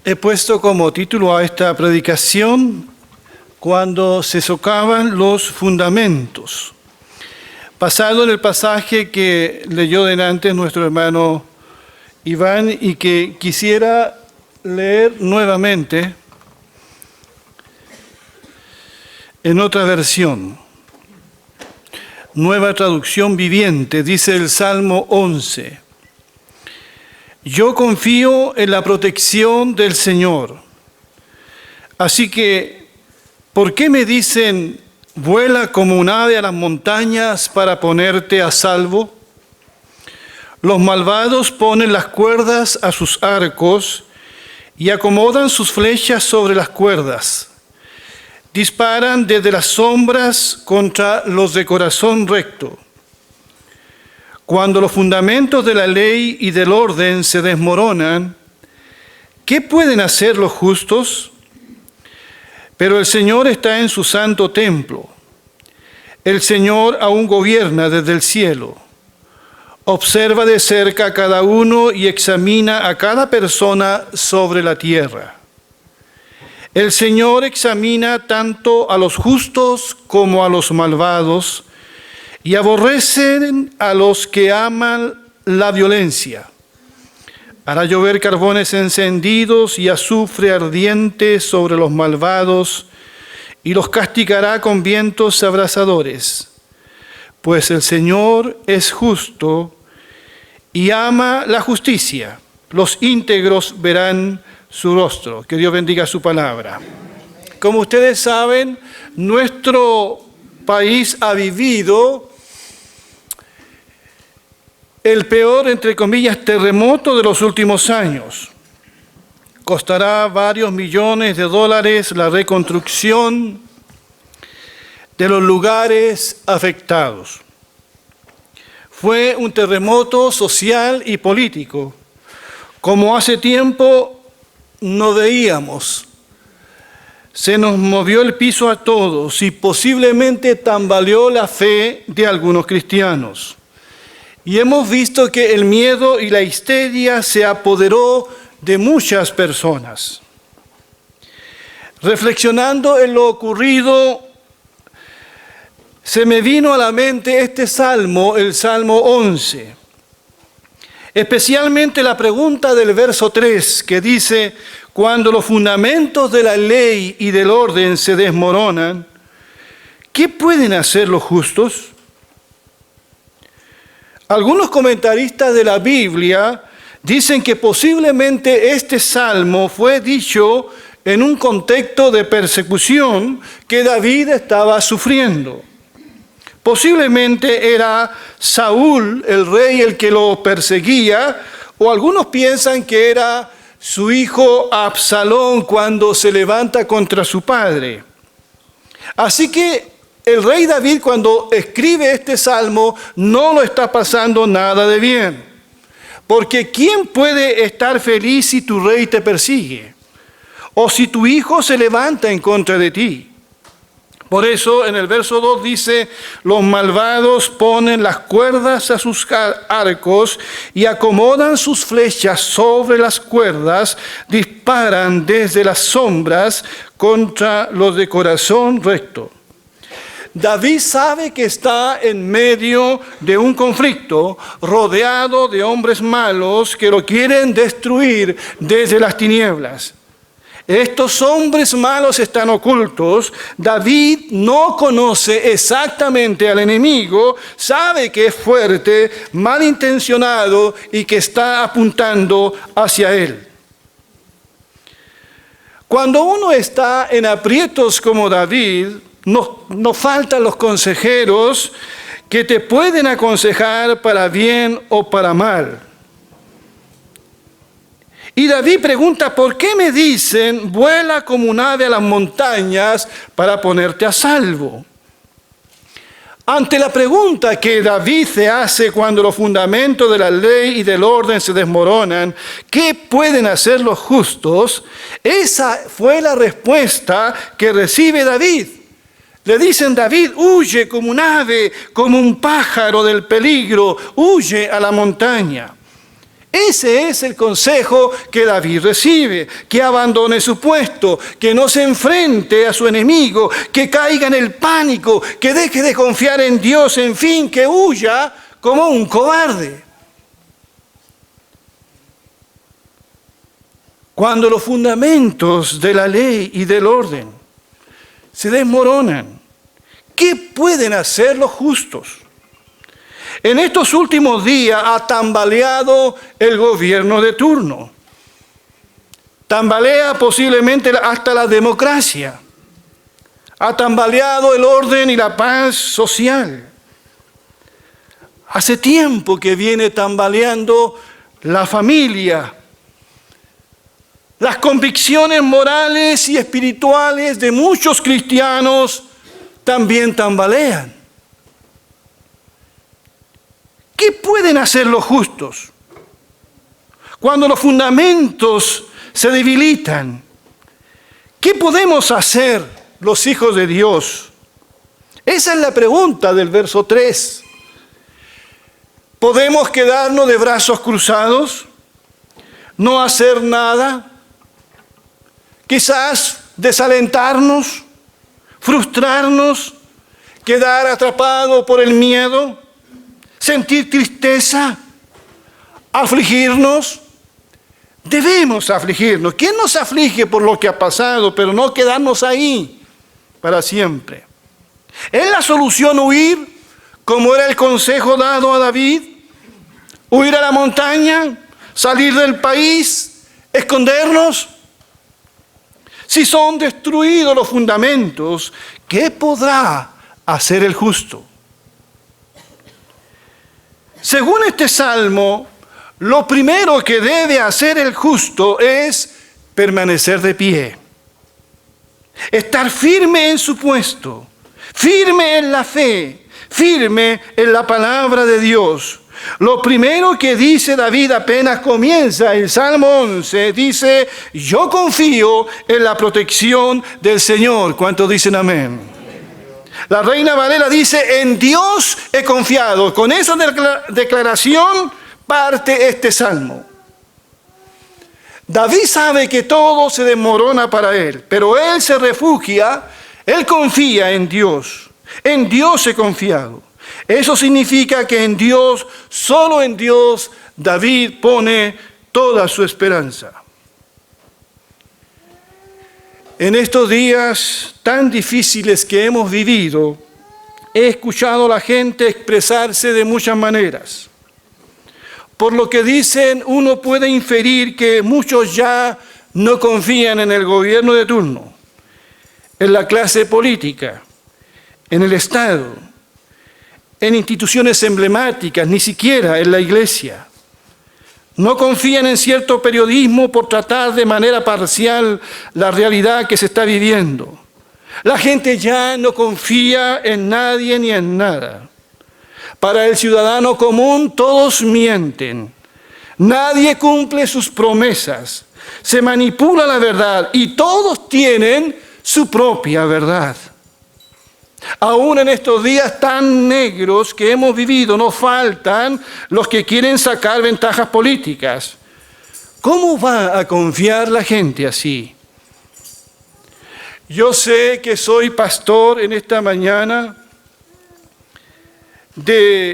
He puesto como título a esta predicación cuando se socavan los fundamentos. Basado en el pasaje que leyó delante nuestro hermano Iván y que quisiera leer nuevamente en otra versión. Nueva traducción viviente, dice el Salmo 11. Yo confío en la protección del Señor. Así que, ¿por qué me dicen, vuela como un ave a las montañas para ponerte a salvo? Los malvados ponen las cuerdas a sus arcos y acomodan sus flechas sobre las cuerdas. Disparan desde las sombras contra los de corazón recto. Cuando los fundamentos de la ley y del orden se desmoronan, ¿qué pueden hacer los justos? Pero el Señor está en su santo templo. El Señor aún gobierna desde el cielo. Observa de cerca a cada uno y examina a cada persona sobre la tierra. El Señor examina tanto a los justos como a los malvados, y aborrecen a los que aman la violencia. Hará llover carbones encendidos y azufre ardiente sobre los malvados, y los castigará con vientos abrasadores. Pues el Señor es justo y ama la justicia. Los íntegros verán su rostro. Que Dios bendiga su palabra. Como ustedes saben, nuestro país ha vivido el peor, entre comillas, terremoto de los últimos años. Costará varios millones de dólares la reconstrucción de los lugares afectados. Fue un terremoto social y político, como hace tiempo no veíamos. Se nos movió el piso a todos y posiblemente tambaleó la fe de algunos cristianos. Y hemos visto que el miedo y la histeria se apoderó de muchas personas. Reflexionando en lo ocurrido, se me vino a la mente este salmo, el Salmo 11. Especialmente la pregunta del verso 3, que dice, cuando los fundamentos de la ley y del orden se desmoronan, ¿qué pueden hacer los justos? Algunos comentaristas de la Biblia dicen que posiblemente este salmo fue dicho en un contexto de persecución que David estaba sufriendo. Posiblemente era Saúl, el rey, el que lo perseguía, o algunos piensan que era su hijo Absalón cuando se levanta contra su padre. Así que el rey David, cuando escribe este salmo, no lo está pasando nada de bien. Porque ¿quién puede estar feliz si tu rey te persigue? O si tu hijo se levanta en contra de ti. Por eso en el verso 2 dice, los malvados ponen las cuerdas a sus arcos y acomodan sus flechas sobre las cuerdas, disparan desde las sombras contra los de corazón recto. David sabe que está en medio de un conflicto, rodeado de hombres malos que lo quieren destruir desde las tinieblas. Estos hombres malos están ocultos. David no conoce exactamente al enemigo, sabe que es fuerte, malintencionado y que está apuntando hacia él. Cuando uno está en aprietos como David, no faltan los consejeros que te pueden aconsejar para bien o para mal. Y David pregunta, ¿por qué me dicen, vuela como un ave a las montañas para ponerte a salvo? Ante la pregunta que David se hace cuando los fundamentos de la ley y del orden se desmoronan, ¿qué pueden hacer los justos? Esa fue la respuesta que recibe David. Le dicen, David, huye como un ave, como un pájaro del peligro, huye a la montaña. Ese es el consejo que David recibe, que abandone su puesto, que no se enfrente a su enemigo, que caiga en el pánico, que deje de confiar en Dios, en fin, que huya como un cobarde. Cuando los fundamentos de la ley y del orden se desmoronan, ¿qué pueden hacer los justos? En estos últimos días ha tambaleado el gobierno de turno. Tambalea posiblemente hasta la democracia. Ha tambaleado el orden y la paz social. Hace tiempo que viene tambaleando la familia. Las convicciones morales y espirituales de muchos cristianos también tambalean. ¿Qué pueden hacer los justos cuando los fundamentos se debilitan? ¿Qué podemos hacer los hijos de Dios? Esa es la pregunta del verso 3. ¿Podemos quedarnos de brazos cruzados? ¿No hacer nada? Quizás desalentarnos, frustrarnos, quedar atrapados por el miedo, sentir tristeza, afligirnos. Debemos afligirnos. ¿Quién nos aflige por lo que ha pasado, pero no quedarnos ahí para siempre? ¿Es la solución huir, como era el consejo dado a David? ¿Huir a la montaña? ¿Salir del país? ¿Escondernos? Si son destruidos los fundamentos, ¿qué podrá hacer el justo? Según este salmo, lo primero que debe hacer el justo es permanecer de pie. Estar firme en su puesto, firme en la fe, firme en la palabra de Dios. Lo primero que dice David apenas comienza el Salmo 11, dice: yo confío en la protección del Señor. ¿Cuántos dicen amén? La Reina Valera dice: en Dios he confiado. Con esa declaración parte este salmo. David sabe que todo se desmorona para él, pero él se refugia, él confía en Dios. En Dios he confiado. Eso significa que en Dios, solo en Dios, David pone toda su esperanza. En estos días tan difíciles que hemos vivido, he escuchado a la gente expresarse de muchas maneras. Por lo que dicen, uno puede inferir que muchos ya no confían en el gobierno de turno, en la clase política, en el Estado, en instituciones emblemáticas, ni siquiera en la iglesia. No confían en cierto periodismo por tratar de manera parcial la realidad que se está viviendo. La gente ya no confía en nadie ni en nada. Para el ciudadano común todos mienten. Nadie cumple sus promesas. Se manipula la verdad y todos tienen su propia verdad. Aún en estos días tan negros que hemos vivido, no faltan los que quieren sacar ventajas políticas. ¿Cómo va a confiar la gente así? Yo sé que soy pastor en esta mañana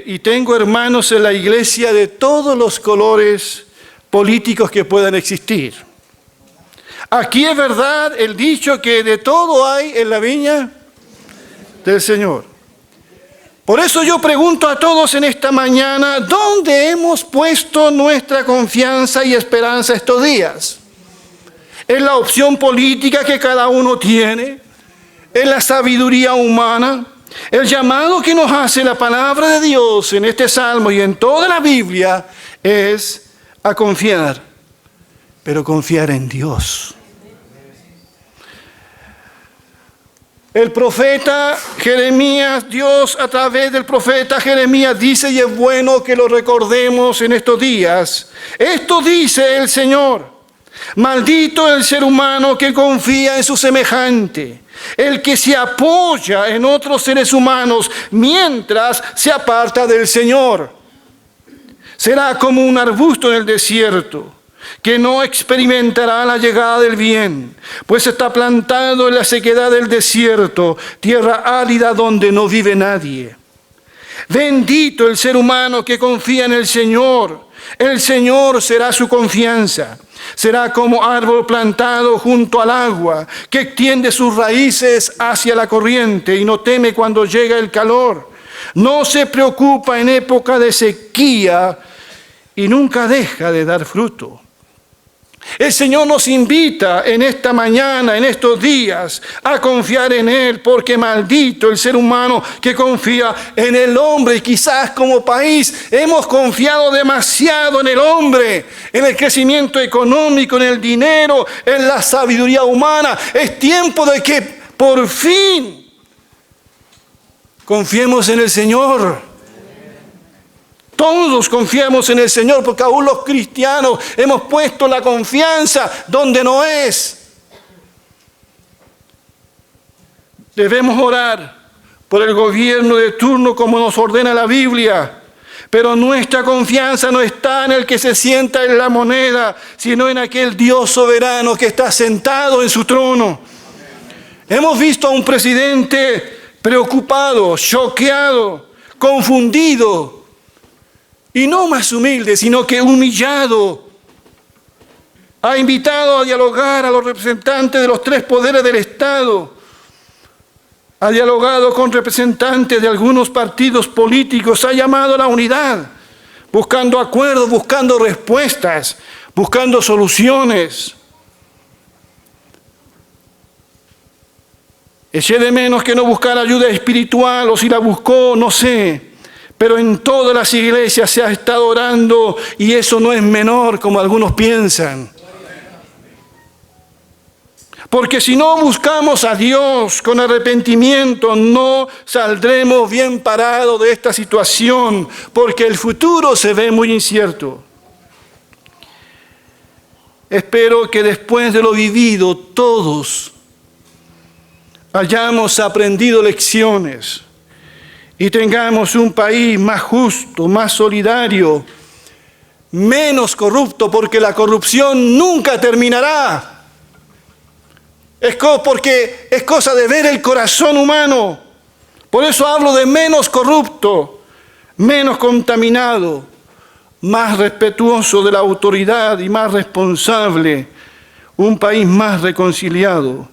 y tengo hermanos en la iglesia de todos los colores políticos que puedan existir. Aquí es verdad el dicho que de todo hay en la viña del Señor. Por eso yo pregunto a todos en esta mañana, ¿dónde hemos puesto nuestra confianza y esperanza estos días? ¿En la opción política que cada uno tiene? ¿En la sabiduría humana? El llamado que nos hace la palabra de Dios en este salmo y en toda la Biblia es a confiar, pero confiar en Dios. El profeta Jeremías, Dios a través del profeta Jeremías dice, y es bueno que lo recordemos en estos días, esto dice el Señor: maldito el ser humano que confía en su semejante, el que se apoya en otros seres humanos mientras se aparta del Señor. Será como un arbusto en el desierto, que no experimentará la llegada del bien, pues está plantado en la sequedad del desierto, tierra árida donde no vive nadie. Bendito el ser humano que confía en el Señor será su confianza. Será como árbol plantado junto al agua, que extiende sus raíces hacia la corriente y no teme cuando llega el calor. No se preocupa en época de sequía y nunca deja de dar fruto. El Señor nos invita en esta mañana, en estos días, a confiar en Él, porque maldito el ser humano que confía en el hombre. Y quizás como país hemos confiado demasiado en el hombre, en el crecimiento económico, en el dinero, en la sabiduría humana. Es tiempo de que por fin confiemos en el Señor. Todos confiamos en el Señor, porque aún los cristianos hemos puesto la confianza donde no es. Debemos orar por el gobierno de turno como nos ordena la Biblia, pero nuestra confianza no está en el que se sienta en la moneda, sino en aquel Dios soberano que está sentado en su trono. Hemos visto a un presidente preocupado, choqueado, confundido, y no más humilde, sino que humillado. Ha invitado a dialogar a los representantes de los tres poderes del Estado. Ha dialogado con representantes de algunos partidos políticos. Ha llamado a la unidad, buscando acuerdos, buscando respuestas, buscando soluciones. Eché de menos que no buscara ayuda espiritual, o si la buscó, no sé. Pero en todas las iglesias se ha estado orando, y eso no es menor como algunos piensan. Porque si no buscamos a Dios con arrepentimiento, no saldremos bien parados de esta situación, porque el futuro se ve muy incierto. Espero que después de lo vivido todos hayamos aprendido lecciones y tengamos un país más justo, más solidario, menos corrupto, porque la corrupción nunca terminará. Porque es cosa de ver el corazón humano. Por eso hablo de menos corrupto, menos contaminado, más respetuoso de la autoridad y más responsable, un país más reconciliado.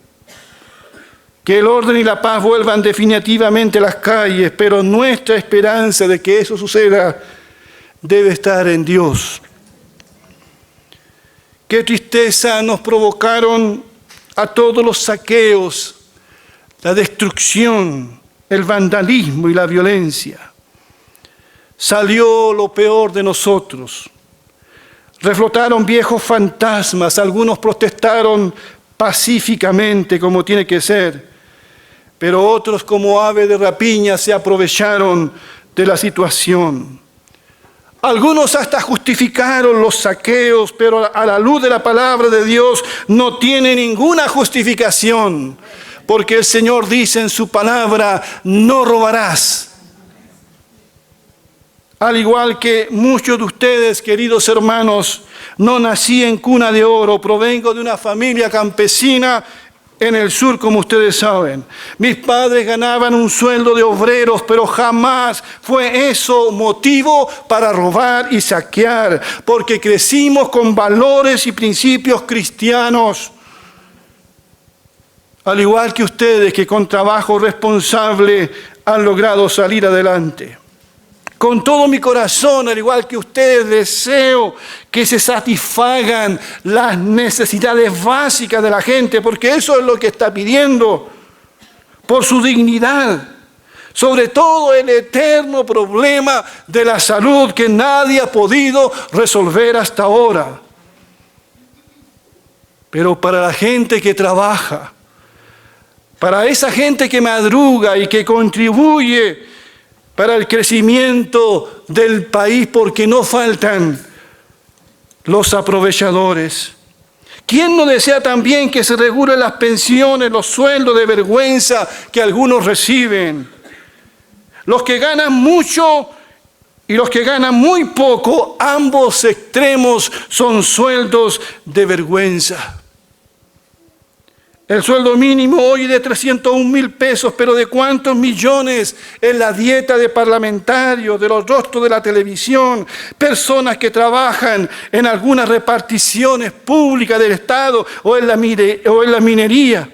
Que el orden y la paz vuelvan definitivamente a las calles, pero nuestra esperanza de que eso suceda debe estar en Dios. Qué tristeza nos provocaron a todos los saqueos, la destrucción, el vandalismo y la violencia. Salió lo peor de nosotros. Reflotaron viejos fantasmas, algunos protestaron pacíficamente como tiene que ser, pero otros como ave de rapiña se aprovecharon de la situación. Algunos hasta justificaron los saqueos, pero a la luz de la palabra de Dios no tiene ninguna justificación, porque el Señor dice en su palabra: no robarás. Al igual que muchos de ustedes, queridos hermanos, no nací en cuna de oro, provengo de una familia campesina en el sur, como ustedes saben. Mis padres ganaban un sueldo de obreros, pero jamás fue eso motivo para robar y saquear, porque crecimos con valores y principios cristianos. Al igual que ustedes, que con trabajo responsable han logrado salir adelante. Con todo mi corazón, al igual que ustedes, deseo que se satisfagan las necesidades básicas de la gente, porque eso es lo que está pidiendo, por su dignidad. Sobre todo el eterno problema de la salud que nadie ha podido resolver hasta ahora. Pero para la gente que trabaja, para esa gente que madruga y que contribuye para el crecimiento del país, porque no faltan los aprovechadores. ¿Quién no desea también que se regulen las pensiones, los sueldos de vergüenza que algunos reciben? Los que ganan mucho y los que ganan muy poco, ambos extremos son sueldos de vergüenza. El sueldo mínimo hoy es de 301,000 pesos, pero ¿de cuántos millones es la dieta de parlamentarios, de los rostros de la televisión, personas que trabajan en algunas reparticiones públicas del Estado o en la minería?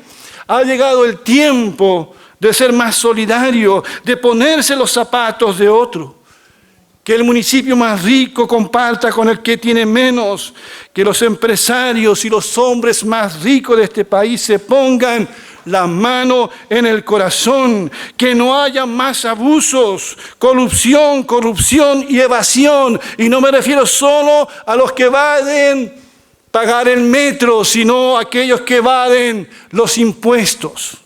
Ha llegado el tiempo de ser más solidario, de ponerse los zapatos de otro. Que el municipio más rico comparta con el que tiene menos, que los empresarios y los hombres más ricos de este país se pongan la mano en el corazón, que no haya más abusos, corrupción y evasión. Y no me refiero solo a los que evaden pagar el metro, sino a aquellos que evaden los impuestos.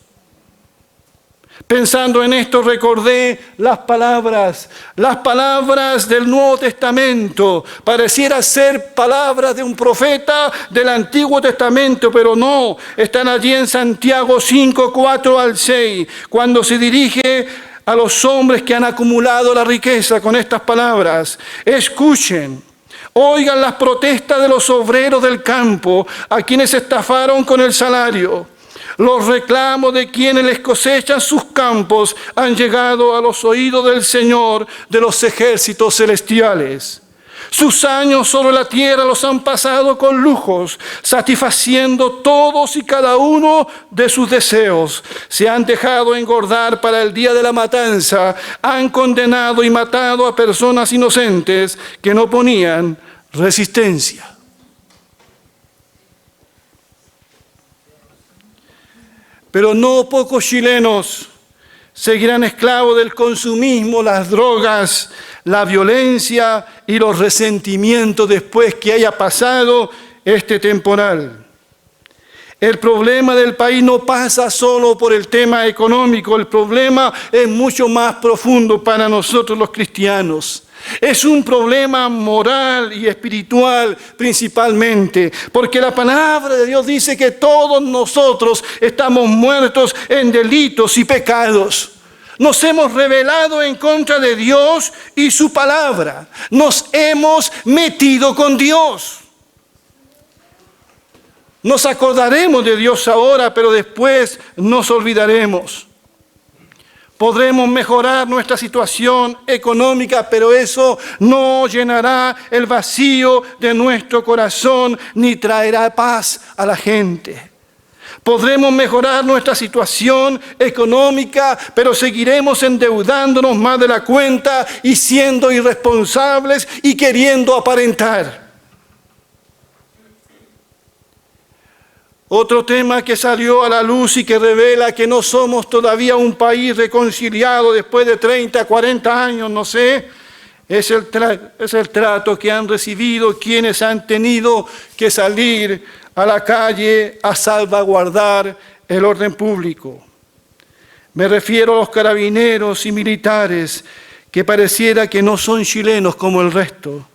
Pensando en esto, recordé las palabras del Nuevo Testamento. Pareciera ser palabras de un profeta del Antiguo Testamento, pero no. Están allí en Santiago 5, 4 al 6, cuando se dirige a los hombres que han acumulado la riqueza con estas palabras. Escuchen. Oigan las protestas de los obreros del campo, a quienes estafaron con el salario. Los reclamos de quienes les cosechan sus campos han llegado a los oídos del Señor de los ejércitos celestiales. Sus años sobre la tierra los han pasado con lujos, satisfaciendo todos y cada uno de sus deseos. Se han dejado engordar para el día de la matanza, han condenado y matado a personas inocentes que no ponían resistencia. Pero no pocos chilenos seguirán esclavos del consumismo, las drogas, la violencia y los resentimientos después que haya pasado este temporal. El problema del país no pasa solo por el tema económico, el problema es mucho más profundo para nosotros los cristianos. Es un problema moral y espiritual principalmente, porque la palabra de Dios dice que todos nosotros estamos muertos en delitos y pecados. Nos hemos rebelado en contra de Dios y su palabra. Nos hemos metido con Dios. Nos acordaremos de Dios ahora, pero después nos olvidaremos. Podremos mejorar nuestra situación económica, pero eso no llenará el vacío de nuestro corazón ni traerá paz a la gente. Podremos mejorar nuestra situación económica, pero seguiremos endeudándonos más de la cuenta y siendo irresponsables y queriendo aparentar. Otro tema que salió a la luz y que revela que no somos todavía un país reconciliado después de 30, 40 años, no sé, es el trato que han recibido quienes han tenido que salir a la calle a salvaguardar el orden público. Me refiero a los carabineros y militares que pareciera que no son chilenos como el resto,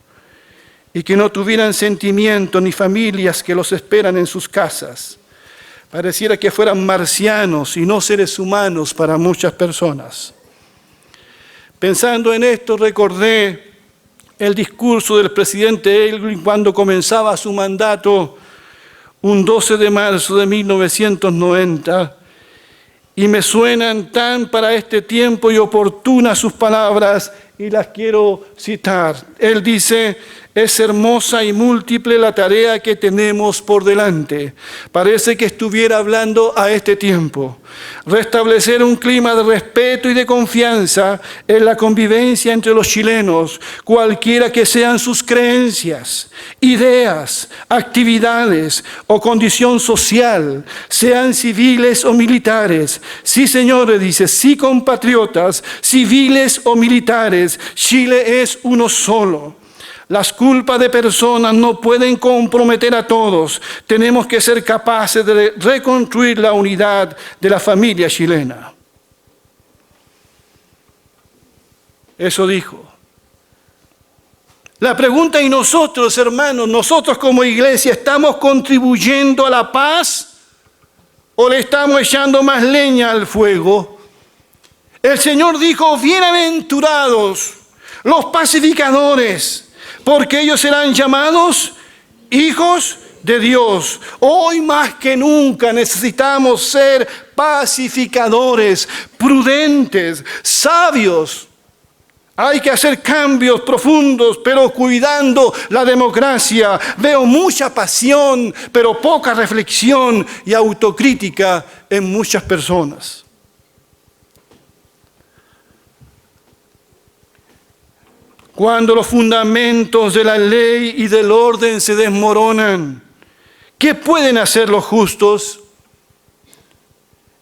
y que no tuvieran sentimientos ni familias que los esperan en sus casas. Pareciera que fueran marcianos y no seres humanos para muchas personas. Pensando en esto, recordé el discurso del presidente Elwin cuando comenzaba su mandato un 12 de marzo de 1990, y me suenan tan para este tiempo y oportunas sus palabras, y las quiero citar. Él dice: es hermosa y múltiple la tarea que tenemos por delante. Parece que estuviera hablando a este tiempo. Restablecer un clima de respeto y de confianza en la convivencia entre los chilenos, cualquiera que sean sus creencias, ideas, actividades o condición social, sean civiles o militares. Sí, señores, dice, sí, compatriotas, civiles o militares, Chile es uno solo. Las culpas de personas no pueden comprometer a todos. Tenemos que ser capaces de reconstruir la unidad de la familia chilena. Eso dijo. La pregunta, ¿y nosotros, hermanos, nosotros como iglesia, estamos contribuyendo a la paz o le estamos echando más leña al fuego? El Señor dijo: bienaventurados los pacificadores, porque ellos serán llamados hijos de Dios. Hoy más que nunca necesitamos ser pacificadores, prudentes, sabios. Hay que hacer cambios profundos, pero cuidando la democracia. Veo mucha pasión, pero poca reflexión y autocrítica en muchas personas. Cuando los fundamentos de la ley y del orden se desmoronan, ¿qué pueden hacer los justos?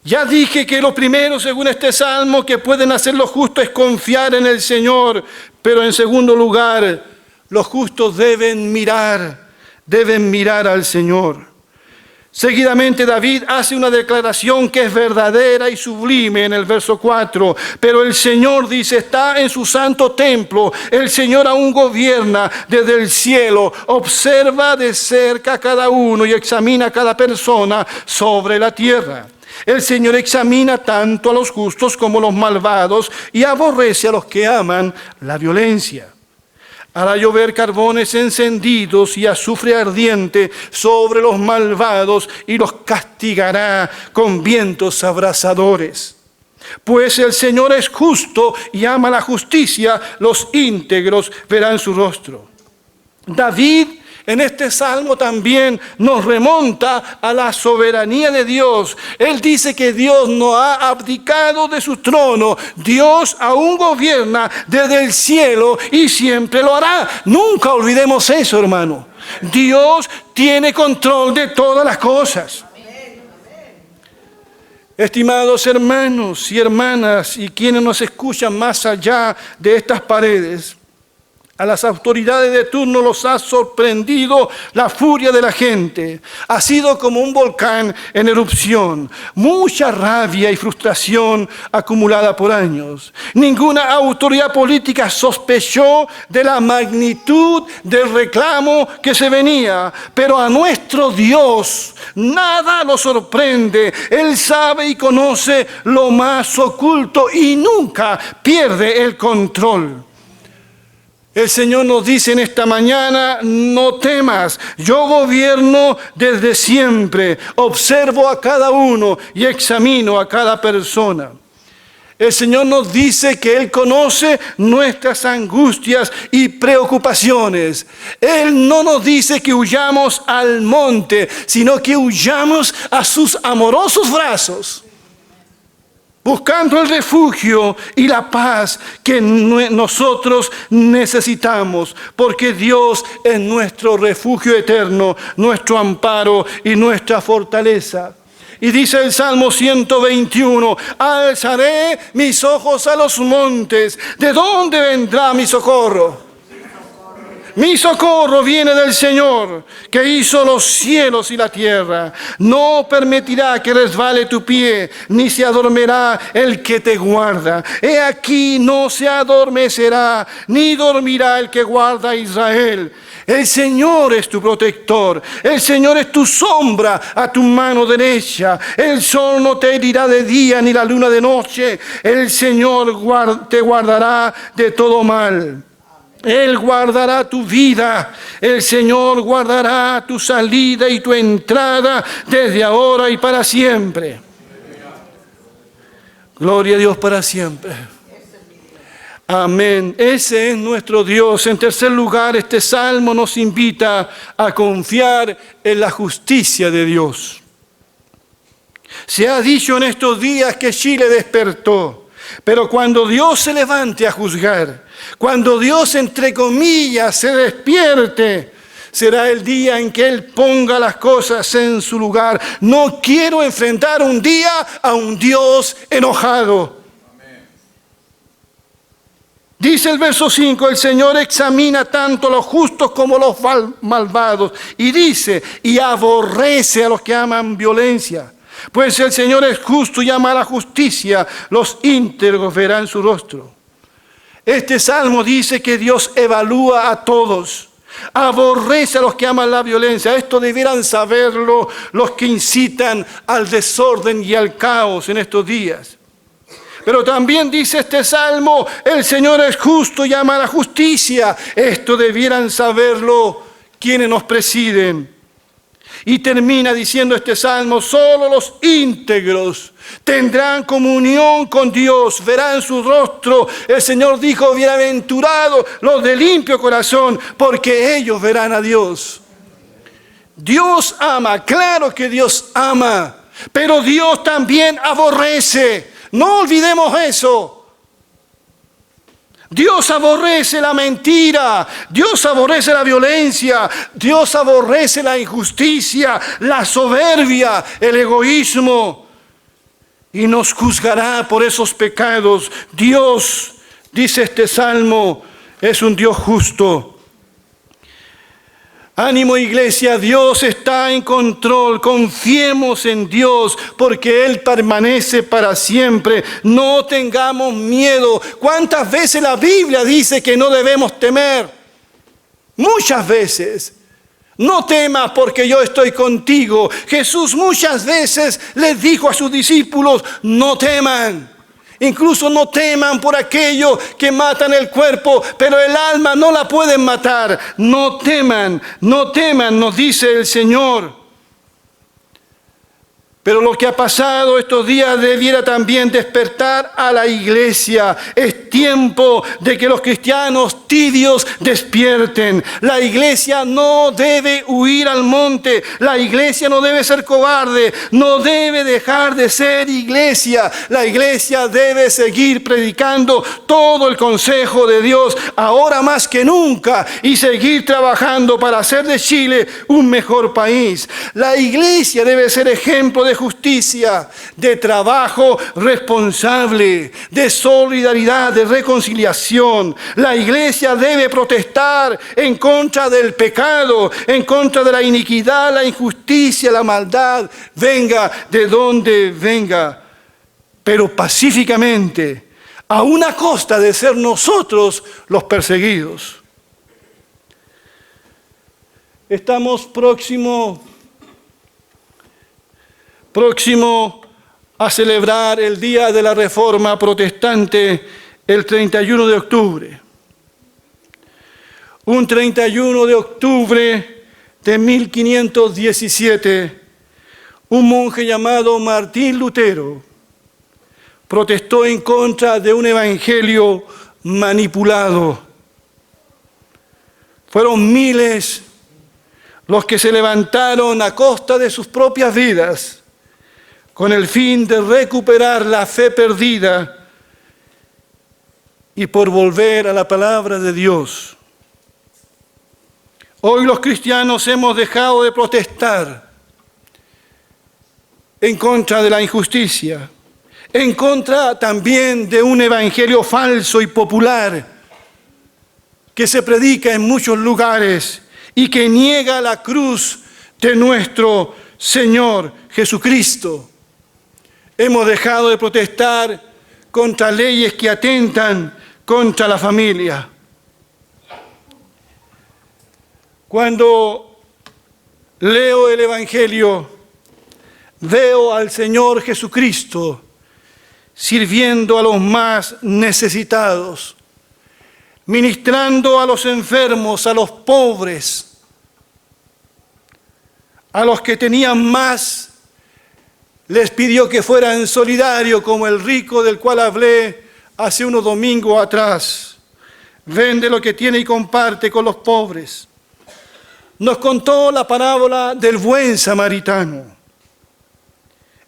Ya dije que lo primero, según este salmo, que pueden hacer los justos es confiar en el Señor. Pero en segundo lugar, los justos deben mirar al Señor. Seguidamente David hace una declaración que es verdadera y sublime en el verso 4. Pero el Señor, dice, está en su santo templo. El Señor aún gobierna desde el cielo. Observa de cerca a cada uno y examina a cada persona sobre la tierra. El Señor examina tanto a los justos como a los malvados y aborrece a los que aman la violencia. Hará llover carbones encendidos y azufre ardiente sobre los malvados y los castigará con vientos abrasadores. Pues el Señor es justo y ama la justicia, los íntegros verán su rostro. David en este salmo también nos remonta a la soberanía de Dios. Él dice que Dios no ha abdicado de su trono. Dios aún gobierna desde el cielo y siempre lo hará. Nunca olvidemos eso, hermano. Dios tiene control de todas las cosas. Estimados hermanos y hermanas y quienes nos escuchan más allá de estas paredes, a las autoridades de turno los ha sorprendido la furia de la gente. Ha sido como un volcán en erupción. Mucha rabia y frustración acumulada por años. Ninguna autoridad política sospechó de la magnitud del reclamo que se venía. Pero a nuestro Dios nada lo sorprende. Él sabe y conoce lo más oculto y nunca pierde el control. El Señor nos dice en esta mañana, no temas, yo gobierno desde siempre, observo a cada uno y examino a cada persona. El Señor nos dice que Él conoce nuestras angustias y preocupaciones. Él no nos dice que huyamos al monte, sino que huyamos a sus amorosos brazos, buscando el refugio y la paz que nosotros necesitamos, porque Dios es nuestro refugio eterno, nuestro amparo y nuestra fortaleza. Y dice el Salmo 121, alzaré mis ojos a los montes, ¿de dónde vendrá mi socorro? Mi socorro viene del Señor, que hizo los cielos y la tierra. No permitirá que resbale tu pie, ni se adormecerá el que te guarda. He aquí, no se adormecerá, ni dormirá el que guarda a Israel. El Señor es tu protector, el Señor es tu sombra a tu mano derecha. El sol no te herirá de día, ni la luna de noche. El Señor te guardará de todo mal. Él guardará tu vida, el Señor guardará tu salida y tu entrada desde ahora y para siempre. Gloria a Dios para siempre. Amén. Ese es nuestro Dios. En tercer lugar, este salmo nos invita a confiar en la justicia de Dios. Se ha dicho en estos días que Chile despertó, pero cuando Dios se levante a juzgar, cuando Dios, entre comillas, se despierte, será el día en que Él ponga las cosas en su lugar. No quiero enfrentar un día a un Dios enojado. Amén. Dice el verso 5, el Señor examina tanto a los justos como a los malvados. Y dice, y aborrece a los que aman violencia. Pues el Señor es justo y ama la justicia, los íntegros verán su rostro. Este salmo dice que Dios evalúa a todos, aborrece a los que aman la violencia. Esto debieran saberlo los que incitan al desorden y al caos en estos días. Pero también dice este salmo, el Señor es justo y ama la justicia. Esto debieran saberlo quienes nos presiden. Y termina diciendo este salmo, solo los íntegros tendrán comunión con Dios, verán su rostro. El Señor dijo, bienaventurados los de limpio corazón, porque ellos verán a Dios. Dios ama, claro que Dios ama, pero Dios también aborrece. No olvidemos eso. Dios aborrece la mentira, Dios aborrece la violencia, Dios aborrece la injusticia, la soberbia, el egoísmo, y nos juzgará por esos pecados. Dios, dice este salmo, es un Dios justo. Ánimo, iglesia, Dios está en control, confiemos en Dios porque Él permanece para siempre. No tengamos miedo. ¿Cuántas veces la Biblia dice que no debemos temer? Muchas veces. No temas porque yo estoy contigo. Jesús muchas veces les dijo a sus discípulos, no teman. Incluso no teman por aquello que matan el cuerpo, pero el alma no la pueden matar. No teman, nos dice el Señor. Pero lo que ha pasado estos días debiera también despertar a la iglesia. Es tiempo de que los cristianos tibios despierten. La iglesia no debe huir al monte. La iglesia no debe ser cobarde. No debe dejar de ser iglesia. La iglesia debe seguir predicando todo el consejo de Dios ahora más que nunca y seguir trabajando para hacer de Chile un mejor país. La iglesia debe ser ejemplo de justicia, de trabajo responsable, de solidaridad, de reconciliación. La iglesia debe protestar en contra del pecado, en contra de la iniquidad, la injusticia, la maldad, venga de donde venga, pero pacíficamente, a una costa de ser nosotros los perseguidos. Estamos próximo a celebrar el Día de la Reforma Protestante, el 31 de octubre. Un 31 de octubre de 1517, un monje llamado Martín Lutero protestó en contra de un evangelio manipulado. Fueron miles los que se levantaron a costa de sus propias vidas con el fin de recuperar la fe perdida y por volver a la palabra de Dios. Hoy los cristianos hemos dejado de protestar en contra de la injusticia, en contra también de un evangelio falso y popular que se predica en muchos lugares y que niega la cruz de nuestro Señor Jesucristo. Hemos dejado de protestar contra leyes que atentan contra la familia. Cuando leo el Evangelio, veo al Señor Jesucristo sirviendo a los más necesitados, ministrando a los enfermos, a los pobres, a los que tenían más. Les pidió que fueran solidarios como el rico del cual hablé hace unos domingos atrás. Vende lo que tiene y comparte con los pobres. Nos contó la parábola del buen samaritano.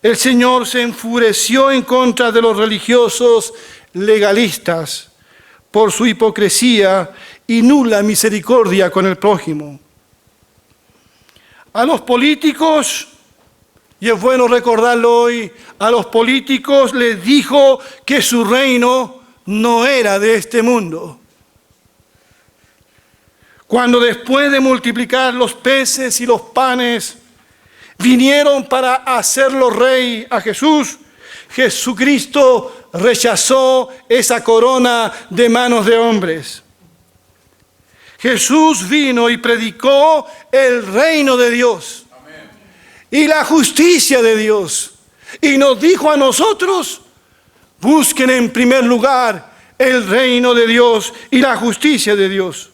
El Señor se enfureció en contra de los religiosos legalistas por su hipocresía y nula misericordia con el prójimo. A los políticos, y es bueno recordarlo hoy, a los políticos les dijo que su reino no era de este mundo. Cuando después de multiplicar los peces y los panes, vinieron para hacerlo rey a Jesús, Jesucristo rechazó esa corona de manos de hombres. Jesús vino y predicó el reino de Dios y la justicia de Dios. Y nos dijo a nosotros, Busquen en primer lugar el reino de Dios y la justicia de Dios.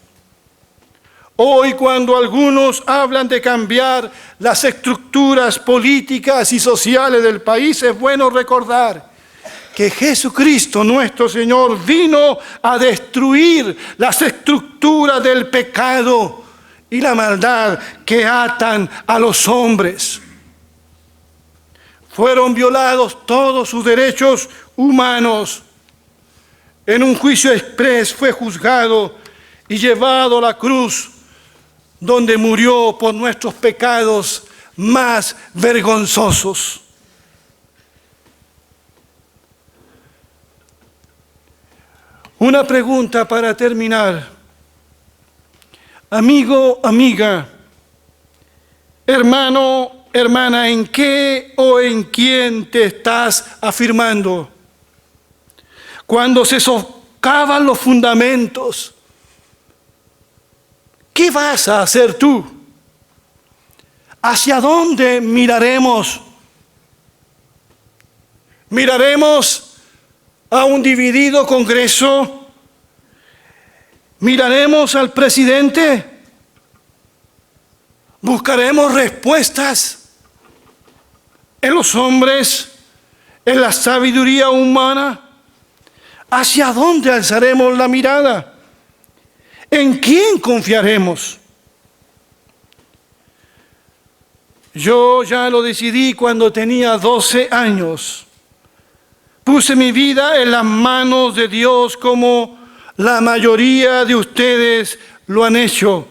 Hoy, cuando algunos hablan de cambiar las estructuras políticas y sociales del país, es bueno recordar que Jesucristo, nuestro Señor, vino a destruir las estructuras del pecado y la maldad que atan a los hombres. Fueron violados todos sus derechos humanos. En un juicio exprés fue juzgado y llevado a la cruz, donde murió por nuestros pecados más vergonzosos. Una pregunta para terminar. Amigo, amiga, hermano, hermana, ¿en qué o en quién te estás afirmando? Cuando se socavan los fundamentos, ¿qué vas a hacer tú? ¿Hacia dónde miraremos? ¿Miraremos a un dividido Congreso? ¿Miraremos al presidente? ¿Buscaremos respuestas en los hombres, en la sabiduría humana? ¿Hacia dónde alzaremos la mirada? ¿En quién confiaremos? Yo ya lo decidí cuando tenía 12 años. Puse mi vida en las manos de Dios como la mayoría de ustedes lo han hecho.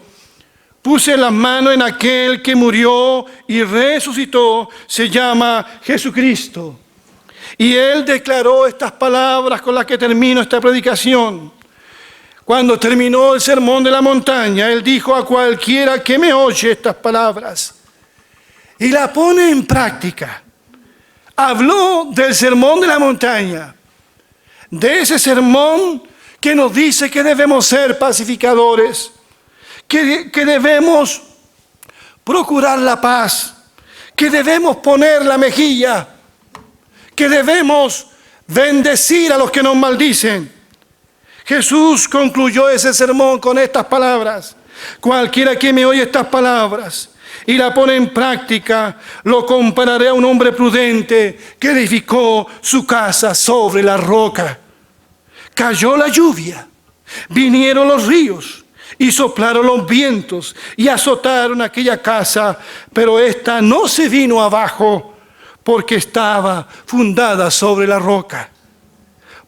Puse las manos en aquel que murió y resucitó, se llama Jesucristo. Y Él declaró estas palabras con las que termino esta predicación. Cuando terminó el sermón de la montaña, Él dijo a cualquiera que me oye estas palabras y la pone en práctica. Habló del sermón de la montaña, de ese sermón que nos dice que debemos ser pacificadores, que debemos procurar la paz, que debemos poner la mejilla, que debemos bendecir a los que nos maldicen. Jesús concluyó ese sermón con estas palabras: cualquiera que me oye estas palabras y la pone en práctica, lo compararé a un hombre prudente que edificó su casa sobre la roca. Cayó la lluvia, vinieron los ríos y soplaron los vientos y azotaron aquella casa, pero ésta no se vino abajo porque estaba fundada sobre la roca.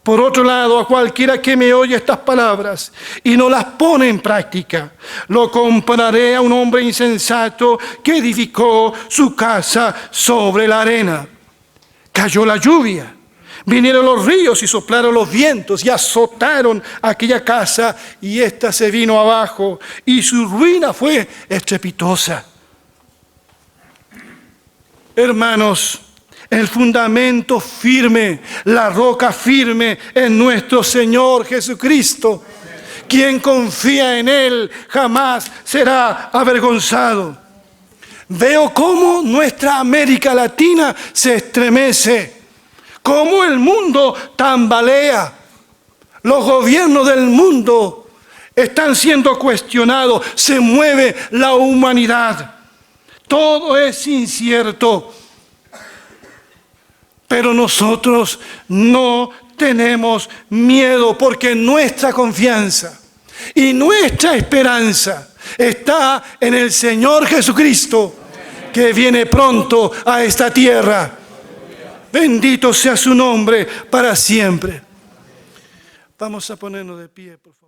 Por otro lado, a cualquiera que me oye estas palabras y no las pone en práctica, lo compararé a un hombre insensato que edificó su casa sobre la arena. Cayó la lluvia, vinieron los ríos y soplaron los vientos y azotaron aquella casa, y ésta se vino abajo, y su ruina fue estrepitosa. Hermanos, el fundamento firme, la roca firme es nuestro Señor Jesucristo. Quien confía en Él jamás será avergonzado. Veo cómo nuestra América Latina se estremece, cómo el mundo tambalea. Los gobiernos del mundo están siendo cuestionados, se mueve la humanidad. Todo es incierto. Pero nosotros no tenemos miedo, porque nuestra confianza y nuestra esperanza está en el Señor Jesucristo, que viene pronto a esta tierra. Bendito sea su nombre para siempre. Vamos a ponernos de pie, por favor.